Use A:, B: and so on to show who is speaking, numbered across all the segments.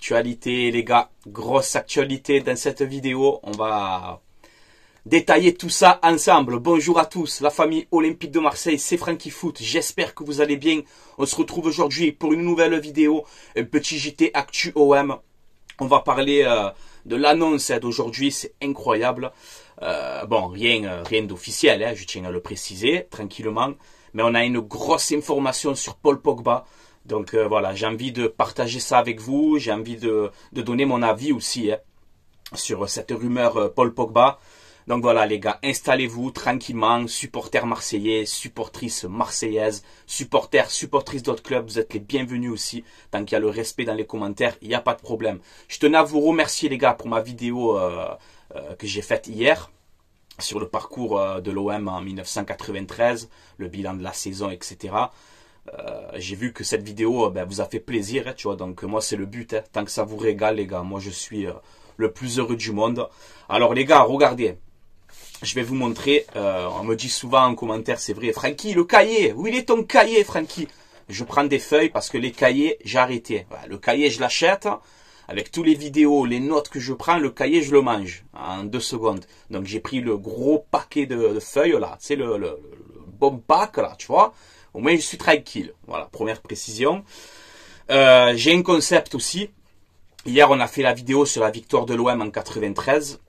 A: Actualité les gars, grosse actualité dans cette vidéo, on va détailler tout ça ensemble. Bonjour à tous, la famille Olympique de Marseille, c'est Franky Foot, j'espère que vous allez bien. On se retrouve aujourd'hui pour une nouvelle vidéo, un petit JT Actu OM. On va parler de l'annonce d'aujourd'hui, c'est incroyable. Bon, rien d'officiel, hein, je tiens à le préciser, tranquillement. Mais on a une grosse information sur Paul Pogba. Donc voilà, j'ai envie de partager ça avec vous. J'ai envie de donner mon avis aussi hein, sur cette rumeur Paul Pogba. Donc voilà les gars, installez-vous tranquillement, supporters marseillais, supportrices marseillaises, supportrices d'autres clubs, vous êtes les bienvenus aussi. Tant qu'il y a le respect dans les commentaires, il n'y a pas de problème. Je tenais à vous remercier les gars pour ma vidéo que j'ai faite hier sur le parcours de l'OM en 1993, le bilan de la saison, etc. J'ai vu que cette vidéo vous a fait plaisir, hein, tu vois, donc moi c'est le but, hein, tant que ça vous régale les gars, moi je suis le plus heureux du monde. Alors les gars, regardez, je vais vous montrer, on me dit souvent en commentaire, c'est vrai, Franky, le cahier, où il est ton cahier Franky? Je prends des feuilles parce que les cahiers, j'ai arrêté. Voilà, le cahier, je l'achète, avec tous les vidéos, les notes que je prends, le cahier, je le mange en 2 secondes. Donc j'ai pris le gros paquet de feuilles là, c'est le bon pack là, tu vois. Au moins je suis tranquille. Voilà, première précision. J'ai un concept aussi. Hier on a fait la vidéo sur la victoire de l'OM en 93.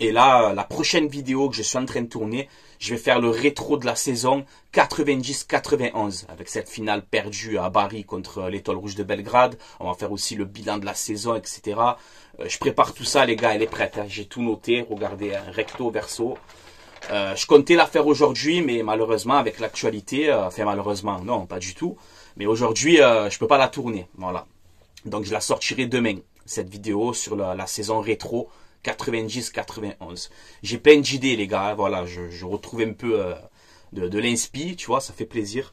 A: Et là, la prochaine vidéo que je suis en train de tourner, je vais faire le rétro de la saison 90-91 avec cette finale perdue à Bari contre l'Étoile Rouge de Belgrade. On va faire aussi le bilan de la saison, etc. Je prépare tout ça, les gars, elle est prête. Hein. J'ai tout noté, regardez, hein, recto, verso. Je comptais la faire aujourd'hui, mais malheureusement, avec l'actualité, enfin malheureusement, non, pas du tout. Mais aujourd'hui, je peux pas la tourner, voilà. Donc je la sortirai demain, cette vidéo sur la saison rétro 90-91. J'ai plein d'idées les gars, hein, voilà, je retrouve un peu de l'inspi, tu vois, ça fait plaisir.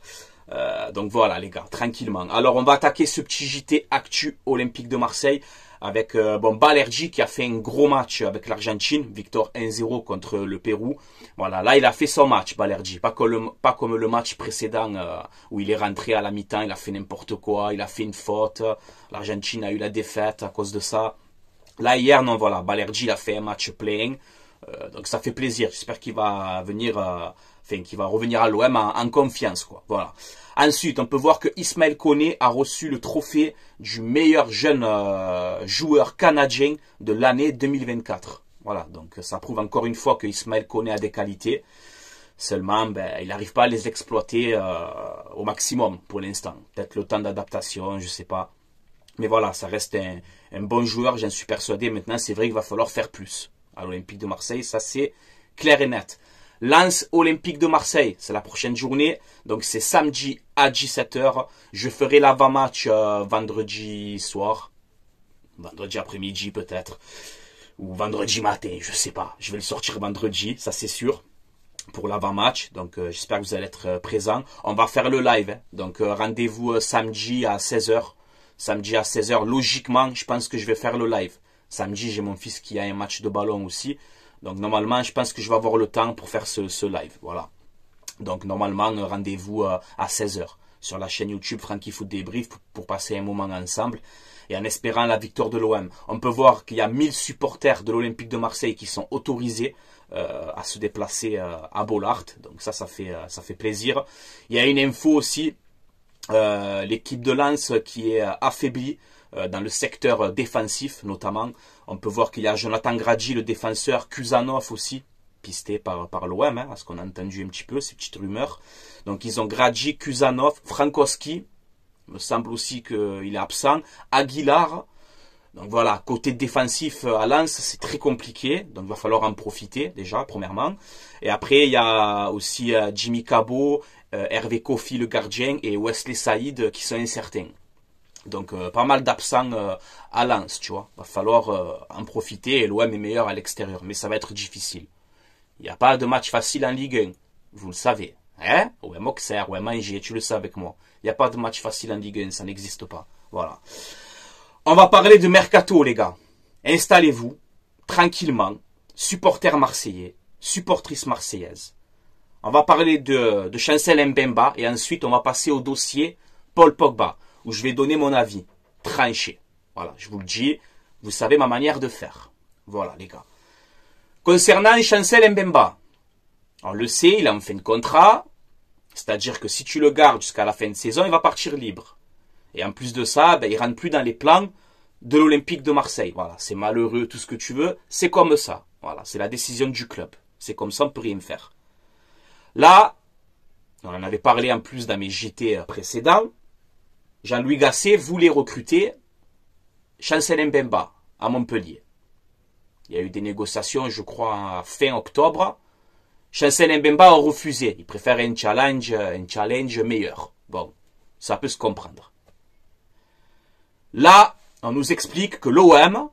A: Donc voilà les gars, tranquillement. Alors on va attaquer ce petit JT Actu Olympique de Marseille avec Balerdi qui a fait un gros match avec l'Argentine, victoire 1-0 contre le Pérou. Voilà, là il a fait son match Balerdi, pas comme le match précédent où il est rentré à la mi-temps, il a fait n'importe quoi, il a fait une faute, l'Argentine a eu la défaite à cause de ça. Là, hier, non, voilà, Balerdi, il a fait un match plein. Donc, ça fait plaisir. J'espère qu'il va venir, qu'il va revenir à l'OM en confiance, quoi. Voilà. Ensuite, on peut voir que Ismaël Koné a reçu le trophée du meilleur jeune joueur canadien de l'année 2024. Voilà. Donc, ça prouve encore une fois que Ismaël Koné a des qualités. Seulement, il n'arrive pas à les exploiter au maximum pour l'instant. Peut-être le temps d'adaptation, je sais pas. Mais voilà, ça reste un bon joueur, j'en suis persuadé. Maintenant, c'est vrai qu'il va falloir faire plus à l'Olympique de Marseille. Ça, c'est clair et net. Lens Olympique de Marseille, c'est la prochaine journée. Donc, c'est samedi à 17 h. Je ferai l'avant-match vendredi soir. Vendredi après-midi, peut-être. Ou vendredi matin, je sais pas. Je vais le sortir vendredi, ça c'est sûr. Pour l'avant-match. Donc, j'espère que vous allez être présents. On va faire le live. Hein. Donc, rendez-vous samedi à 16 h. Samedi à 16 h, logiquement, je pense que je vais faire le live. Samedi, j'ai mon fils qui a un match de ballon aussi. Donc, normalement, je pense que je vais avoir le temps pour faire ce live. Voilà. Donc, normalement, rendez-vous à 16 h sur la chaîne YouTube Franky Foot Débrief pour passer un moment ensemble. Et en espérant la victoire de l'OM. On peut voir qu'il y a 1000 supporters de l'Olympique de Marseille qui sont autorisés à se déplacer à Bollaert. Donc, ça fait plaisir. Il y a une info aussi. L'équipe de Lens qui est affaiblie dans le secteur défensif notamment. On peut voir qu'il y a Jonathan Gradji, le défenseur, Kuzanov aussi, pisté par l'OM, hein, parce qu'on a entendu un petit peu ces petites rumeurs. Donc ils ont Gradji, Kuzanov, Frankowski, me semble aussi qu'il est absent, Aguilar. Donc voilà, côté défensif à Lens, c'est très compliqué, donc il va falloir en profiter déjà, premièrement. Et après, il y a aussi Jimmy Cabot, Hervé Kofi le gardien et Wesley Saïd qui sont incertains. Donc pas mal d'absents à Lens, tu vois. Il va falloir en profiter et l'OM est meilleur à l'extérieur, mais ça va être difficile. Il n'y a pas de match facile en Ligue 1, vous le savez. Hein? OM Auxerre, OM Angers, tu le sais avec moi. Il n'y a pas de match facile en Ligue 1, ça n'existe pas. Voilà. On va parler de Mercato, les gars. Installez-vous, tranquillement, supporters marseillais, supportrices marseillaises. On va parler de Chancel Mbemba et ensuite on va passer au dossier Paul Pogba, où je vais donner mon avis tranché. Voilà, je vous le dis, vous savez ma manière de faire. Voilà, les gars. Concernant Chancel Mbemba, on le sait, il a en fin de contrat. C'est-à-dire que si tu le gardes jusqu'à la fin de saison, il va partir libre. Et en plus de ça, ben, il ne rentre plus dans les plans de l'Olympique de Marseille. Voilà, c'est malheureux, tout ce que tu veux. C'est comme ça. Voilà, c'est la décision du club. C'est comme ça, on ne peut rien faire. Là, on en avait parlé en plus dans mes JT précédents. Jean-Louis Gasset voulait recruter Chancel Mbemba à Montpellier. Il y a eu des négociations, je crois, fin octobre. Chancel Mbemba a refusé. Il préfère un challenge meilleur. Bon, ça peut se comprendre. Là, on nous explique que l'OM,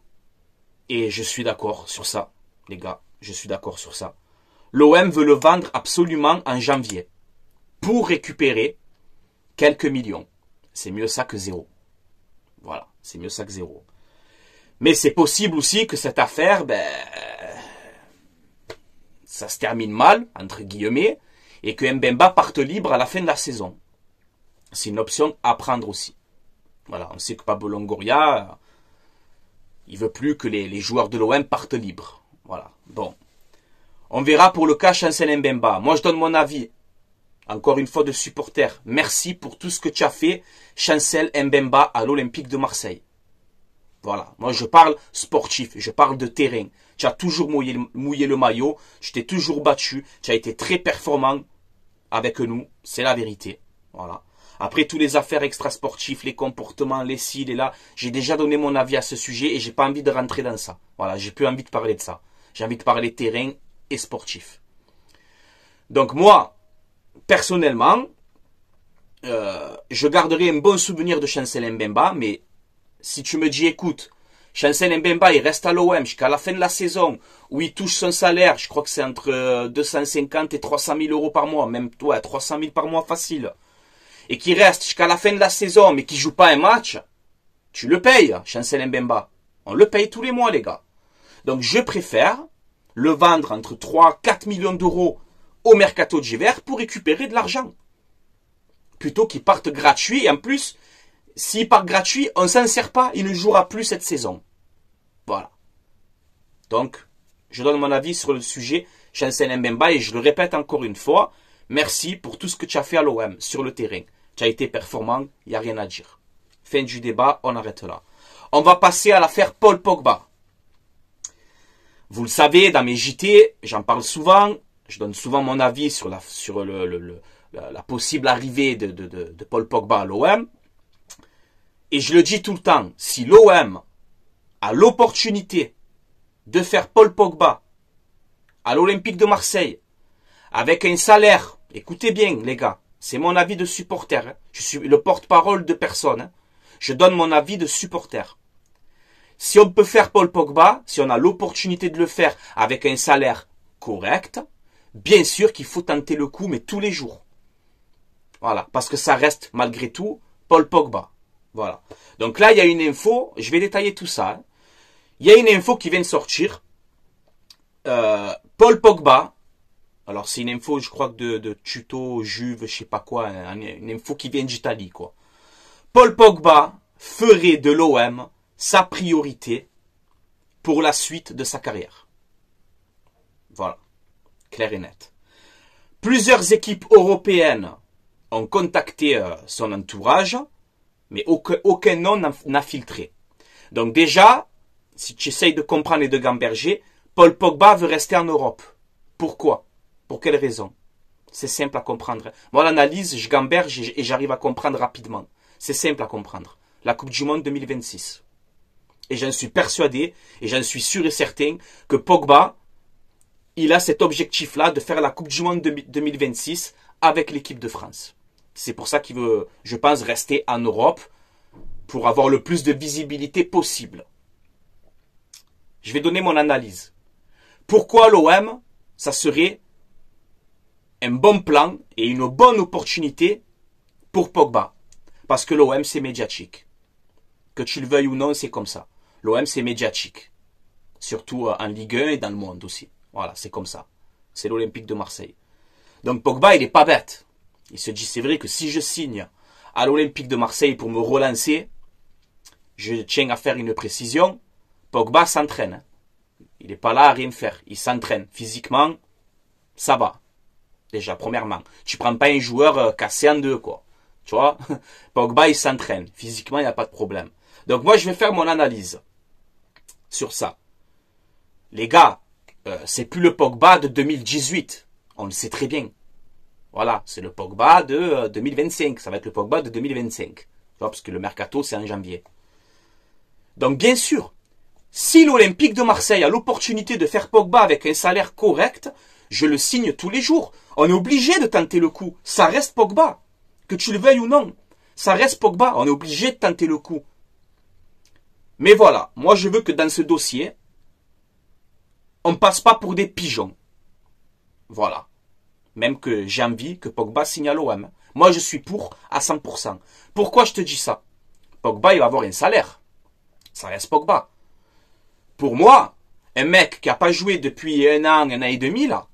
A: et je suis d'accord sur ça, les gars, je suis d'accord sur ça. L'OM veut le vendre absolument en janvier pour récupérer quelques millions. C'est mieux ça que zéro. Voilà, c'est mieux ça que zéro. Mais c'est possible aussi que cette affaire, ben, ça se termine mal, entre guillemets, et que Mbemba parte libre à la fin de la saison. C'est une option à prendre aussi. Voilà, on sait que Pablo Longoria, il veut plus que les joueurs de l'OM partent libres. Voilà, bon. On verra pour le cas Chancel Mbemba. Moi, je donne mon avis. Encore une fois de supporter. Merci pour tout ce que tu as fait, Chancel Mbemba, à l'Olympique de Marseille. Voilà, moi je parle sportif, je parle de terrain. Tu as toujours mouillé le maillot, tu t'es toujours battu, tu as été très performant avec nous, c'est la vérité. Voilà. Après tous les affaires extrasportives, les comportements, les ci, les là, j'ai déjà donné mon avis à ce sujet et j'ai pas envie de rentrer dans ça. Voilà, j'ai plus envie de parler de ça. J'ai envie de parler terrain et sportif. Donc moi, personnellement, je garderai un bon souvenir de Chancel Mbemba, mais si tu me dis, écoute, Chancel Mbemba, il reste à l'OM jusqu'à la fin de la saison, où il touche son salaire, je crois que c'est entre 250 et 300 000 euros par mois, même toi, 300 000 par mois facile, et qu'il reste jusqu'à la fin de la saison, mais qu'il joue pas un match, tu le payes, Chancel Mbemba. On le paye tous les mois, les gars. Donc je préfère le vendre entre 3 et 4 millions d'euros au mercato d'hiver pour récupérer de l'argent. Plutôt qu'il parte gratuit, et en plus, s'il part gratuit, on ne s'en sert pas, il ne jouera plus cette saison. Voilà. Donc, je donne mon avis sur le sujet Chancel Mbemba et je le répète encore une fois, merci pour tout ce que tu as fait à l'OM sur le terrain. Tu as été performant, il n'y a rien à dire. Fin du débat, on arrête là. On va passer à l'affaire Paul Pogba. Vous le savez, dans mes JT, j'en parle souvent, je donne souvent mon avis sur la possible arrivée de Paul Pogba à l'OM. Et je le dis tout le temps, si l'OM a l'opportunité de faire Paul Pogba à l'Olympique de Marseille avec un salaire, écoutez bien les gars, c'est mon avis de supporter, hein. Je suis le porte-parole de personne, hein. Je donne mon avis de supporter. Si on peut faire Paul Pogba, si on a l'opportunité de le faire avec un salaire correct, bien sûr qu'il faut tenter le coup, mais tous les jours. Voilà, parce que ça reste malgré tout Paul Pogba. Voilà. Donc là, il y a une info, je vais détailler tout ça. Hein. Il y a une info qui vient de sortir. Paul Pogba, alors c'est une info, je crois, de Tuto, Juve, je sais pas quoi, une info qui vient d'Italie, quoi. Paul Pogba ferait de l'OM sa priorité pour la suite de sa carrière. Voilà. Clair et net. Plusieurs équipes européennes ont contacté son entourage, mais aucun nom n'a filtré. Donc déjà, si tu essayes de comprendre et de gamberger, Paul Pogba veut rester en Europe. Pourquoi? Pour quelle raison? C'est simple à comprendre. Moi, l'analyse, je gamberge et j'arrive à comprendre rapidement. C'est simple à comprendre. La Coupe du Monde 2026. Et j'en suis persuadé, et j'en suis sûr et certain, que Pogba, il a cet objectif-là de faire la Coupe du Monde 2026 avec l'équipe de France. C'est pour ça qu'il veut, je pense, rester en Europe pour avoir le plus de visibilité possible. Je vais donner mon analyse. Pourquoi l'OM, ça serait un bon plan et une bonne opportunité pour Pogba? Parce que l'OM, c'est médiatique. Que tu le veuilles ou non, c'est comme ça. L'OM, c'est médiatique. Surtout en Ligue 1 et dans le monde aussi. Voilà, c'est comme ça. C'est l'Olympique de Marseille. Donc Pogba, il n'est pas bête. Il se dit, c'est vrai que si je signe à l'Olympique de Marseille pour me relancer, je tiens à faire une précision, Pogba s'entraîne. Hein. Il n'est pas là à rien faire. Il s'entraîne. Physiquement, ça va. Déjà, premièrement. Tu prends pas un joueur cassé en deux, quoi. Tu vois? Pogba, il s'entraîne. Physiquement, il n'y a pas de problème. Donc moi, je vais faire mon analyse sur ça. Les gars, c'est plus le Pogba de 2018. On le sait très bien. Voilà, c'est le Pogba de 2025. Ça va être le Pogba de 2025. Tu vois, parce que le mercato, c'est en janvier. Donc bien sûr, si l'Olympique de Marseille a l'opportunité de faire Pogba avec un salaire correct, je le signe tous les jours. On est obligé de tenter le coup. Ça reste Pogba. Que tu le veuilles ou non. Ça reste Pogba. On est obligé de tenter le coup. Mais voilà, moi je veux que dans ce dossier, on ne passe pas pour des pigeons. Voilà. Même que j'ai envie que Pogba signe à l'OM. Moi je suis pour à 100%. Pourquoi je te dis ça? Pogba il va avoir un salaire. Ça reste Pogba. Pour moi, un mec qui n'a pas joué depuis un an et demi, là,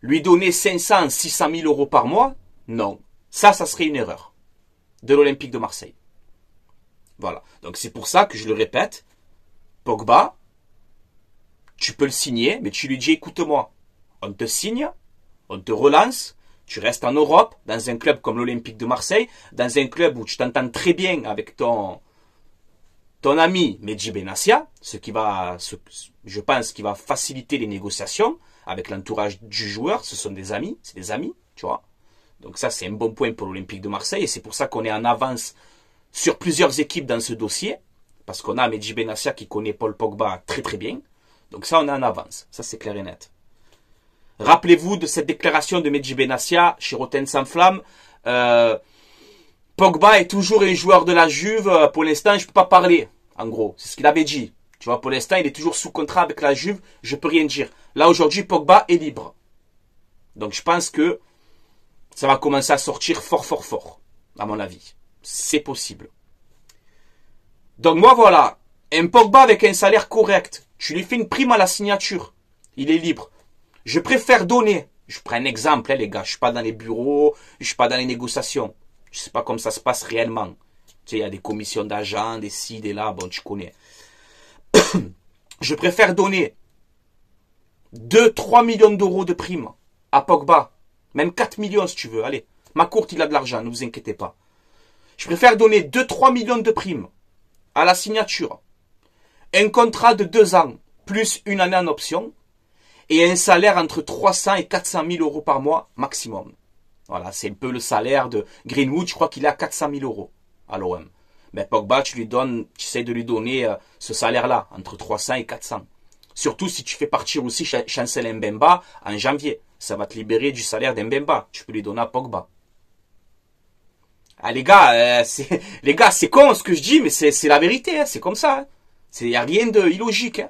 A: lui donner 500, 600 000 euros par mois, non. Ça serait une erreur de l'Olympique de Marseille. Voilà. Donc c'est pour ça que je le répète, Pogba, tu peux le signer, mais tu lui dis, écoute-moi, on te signe, on te relance, tu restes en Europe, dans un club comme l'Olympique de Marseille, dans un club où tu t'entends très bien avec ton ami Mehdi Benassia, je pense, qui va faciliter les négociations avec l'entourage du joueur. Ce sont des amis, c'est des amis, tu vois. Donc ça, c'est un bon point pour l'Olympique de Marseille et c'est pour ça qu'on est en avance sur plusieurs équipes dans ce dossier, parce qu'on a Mehdi Benassia qui connaît Paul Pogba très très bien. Donc ça, on est en avance, ça c'est clair et net. Rappelez-vous de cette déclaration de Mehdi Benassia chez Rotten sans flamme. Pogba est toujours un joueur de la Juve, pour l'instant je peux pas parler, en gros, c'est ce qu'il avait dit. Tu vois, pour l'instant il est toujours sous contrat avec la Juve, je peux rien dire. Là aujourd'hui Pogba est libre. Donc je pense que ça va commencer à sortir fort fort fort, à mon avis. C'est possible. Donc moi voilà, un Pogba avec un salaire correct, tu lui fais une prime à la signature, il est libre. Je préfère donner, je prends un exemple les gars, je suis pas dans les bureaux, je suis pas dans les négociations. Je sais pas comment ça se passe réellement. Tu sais, il y a des commissions d'agents, des ci, des là, bon, tu connais. Je préfère donner 2-3 millions d'euros de primes à Pogba. Même 4 millions si tu veux, allez. McCourt, il a de l'argent, ne vous inquiétez pas. Je préfère donner 2-3 millions de primes à la signature. Un contrat de 2 ans, plus une année en option. Et un salaire entre 300 et 400 000 euros par mois maximum. Voilà, c'est un peu le salaire de Greenwood, je crois qu'il est à 400 000 euros à l'OM. Mais Pogba, tu essaies de lui donner ce salaire-là, entre 300 et 400. Surtout si tu fais partir aussi Chancel Mbemba en janvier. Ça va te libérer du salaire d'Mbemba. Tu peux lui donner à Pogba. Ah les gars, c'est con ce que je dis, mais c'est la vérité, hein, c'est comme ça. Il n'y a rien de illogique. Hein.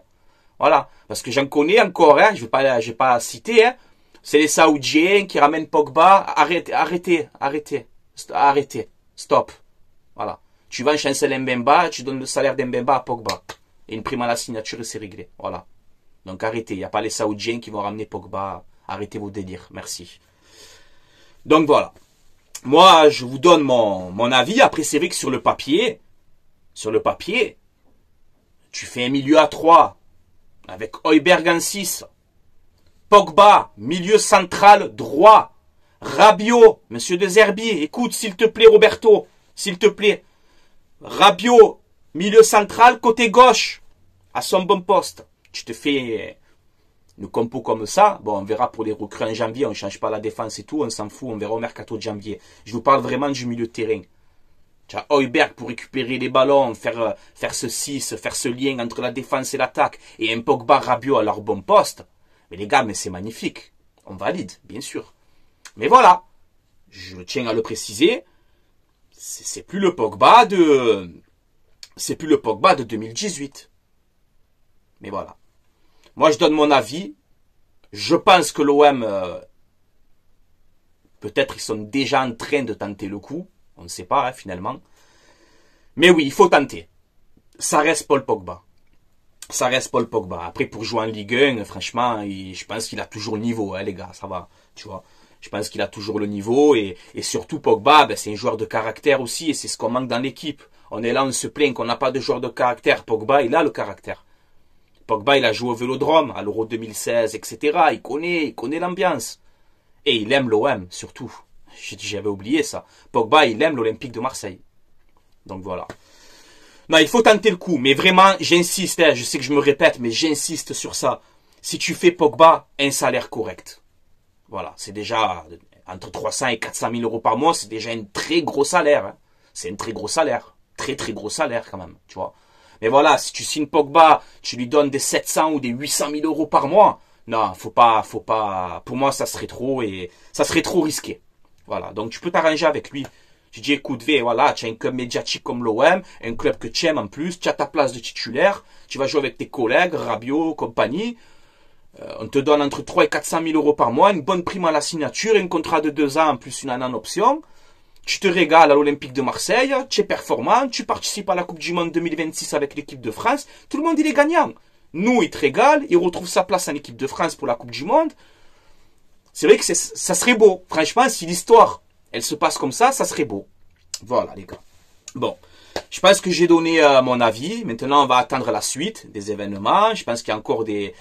A: Voilà, parce que j'en connais encore, hein, je vais pas citer, hein. C'est les Saoudiens qui ramènent Pogba. Arrêtez. Stop. Voilà. Tu vends Chancel Mbemba, tu donnes le salaire d'Mbemba à Pogba. Et une prime à la signature et c'est réglé. Voilà. Donc arrêtez. Il n'y a pas les Saoudiens qui vont ramener Pogba. Arrêtez vos délires. Merci. Donc voilà. Moi, je vous donne mon avis. Après, c'est vrai que sur le papier, tu fais un milieu à 3 avec Højbjerg en 6. Pogba, milieu central droit. Rabiot, monsieur de Zerbi, écoute s'il te plaît Roberto, s'il te plaît. Rabiot, milieu central côté gauche, à son bon poste. Tu te fais une compo comme ça. Bon, on verra pour les recrues en janvier, on ne change pas la défense et tout, on s'en fout, on verra au mercato de janvier. Je vous parle vraiment du milieu de terrain. Tu as Højbjerg pour récupérer les ballons, faire ce lien entre la défense et l'attaque, et un Pogba Rabiot à leur bon poste. Mais les gars, mais c'est magnifique. On valide, bien sûr. Mais voilà, je tiens à le préciser, c'est plus le Pogba de 2018. Mais voilà. Moi, je donne mon avis. Je pense que l'OM, peut-être ils sont déjà en train de tenter le coup. On ne sait pas, hein, finalement. Mais oui, il faut tenter. Ça reste Paul Pogba. Ça reste Paul Pogba. Après, pour jouer en Ligue 1, franchement, je pense qu'il a toujours le niveau, hein, les gars, ça va, tu vois. Je pense qu'il a toujours le niveau et surtout Pogba, ben, c'est un joueur de caractère aussi et c'est ce qu'on manque dans l'équipe. On est là, on se plaint qu'on n'a pas de joueur de caractère. Pogba, il a le caractère. Pogba, il a joué au Vélodrome, à l'Euro 2016, etc. Il connaît l'ambiance. Et il aime l'OM, surtout. J'avais oublié ça. Pogba, il aime l'Olympique de Marseille. Donc voilà. Non, il faut tenter le coup. Mais vraiment, j'insiste, hein, je sais que je me répète, mais j'insiste sur ça. Si tu fais Pogba, un salaire correct. Voilà, c'est déjà entre 300 et 400 000 euros par mois, c'est déjà un très gros salaire. Hein. C'est un très gros salaire. Très très gros salaire quand même, tu vois. Mais voilà, si tu signes Pogba, tu lui donnes des 700 ou des 800 000 euros par mois. Non, faut pas. Pour moi, ça serait trop et ça serait trop risqué. Voilà, donc tu peux t'arranger avec lui. Tu dis, écoute, voilà, tu as un club médiatique comme l'OM, un club que tu aimes en plus, tu as ta place de titulaire, tu vas jouer avec tes collègues, Rabiot, compagnie. On te donne entre 3 et 400 000 euros par mois, une bonne prime à la signature, un contrat de 2 ans en plus une année en option. Tu te régales à l'Olympique de Marseille, tu es performant, tu participes à la Coupe du Monde 2026 avec l'équipe de France. Tout le monde, il est gagnant. Nous, il te régale, il retrouve sa place en équipe de France pour la Coupe du Monde. C'est vrai que ça serait beau. Franchement, si l'histoire, elle se passe comme ça serait beau. Voilà, les gars. Bon, je pense que j'ai donné mon avis. Maintenant, on va attendre la suite des événements. Je pense qu'il y a encore des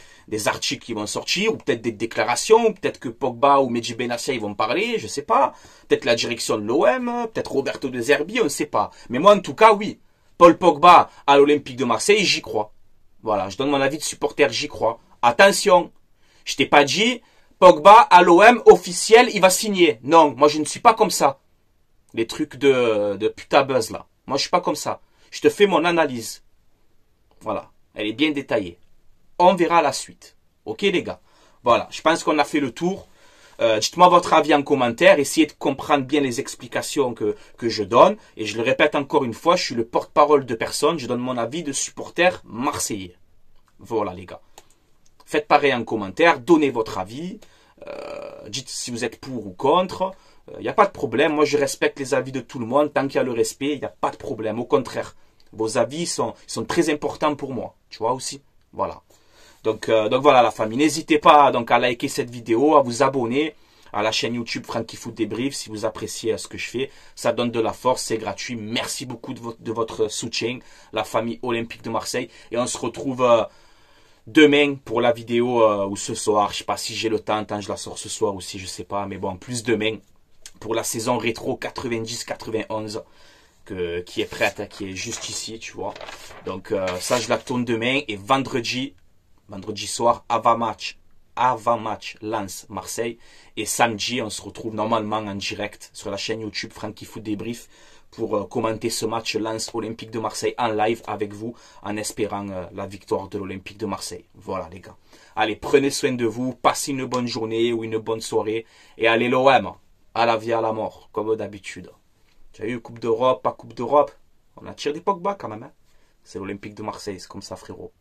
A: articles qui vont sortir, ou peut-être des déclarations, peut-être que Pogba ou Mehdi Benassia, ils vont parler, je sais pas. Peut-être la direction de l'OM, peut-être Roberto De Zerbi, on ne sait pas. Mais moi, en tout cas, oui. Paul Pogba à l'Olympique de Marseille, j'y crois. Voilà, je donne mon avis de supporter, j'y crois. Attention, je t'ai pas dit, Pogba à l'OM officiel, il va signer. Non, moi je ne suis pas comme ça. Les trucs de putain buzz là. Moi je suis pas comme ça. Je te fais mon analyse. Voilà, elle est bien détaillée. On verra la suite. Ok les gars. Voilà, je pense qu'on a fait le tour. Dites-moi votre avis en commentaire. Essayez de comprendre bien les explications que je donne. Et je le répète encore une fois, je suis le porte-parole de personne. Je donne mon avis de supporter marseillais. Voilà les gars. Faites pareil en commentaire. Donnez votre avis. Dites si vous êtes pour ou contre. Il n'y a pas de problème. Moi, je respecte les avis de tout le monde. Tant qu'il y a le respect, il n'y a pas de problème. Au contraire, vos avis sont très importants pour moi. Tu vois aussi. Voilà. Donc voilà la famille. N'hésitez pas donc à liker cette vidéo, à vous abonner à la chaîne YouTube Franky Foot Débrief si vous appréciez ce que je fais. Ça donne de la force, c'est gratuit. Merci beaucoup de votre soutien, la famille Olympique de Marseille. Et on se retrouve demain pour la vidéo ou ce soir. Je sais pas si j'ai le temps, je la sors ce soir aussi, je sais pas. Mais bon, plus demain pour la saison rétro 90-91 qui est prête, hein, qui est juste ici, tu vois. Donc ça, je la tourne demain et vendredi soir, avant-match, Lens-Marseille. Et samedi, on se retrouve normalement en direct sur la chaîne YouTube Franky Foot Débrief pour commenter ce match Lens-Olympique de Marseille en live avec vous, en espérant la victoire de l'Olympique de Marseille. Voilà les gars. Allez, prenez soin de vous, passez une bonne journée ou une bonne soirée. Et allez l'OM, à la vie, à la mort, comme d'habitude. Tu as eu Coupe d'Europe, pas Coupe d'Europe. On a tiré des Pogba quand même. Hein. C'est l'Olympique de Marseille, c'est comme ça frérot.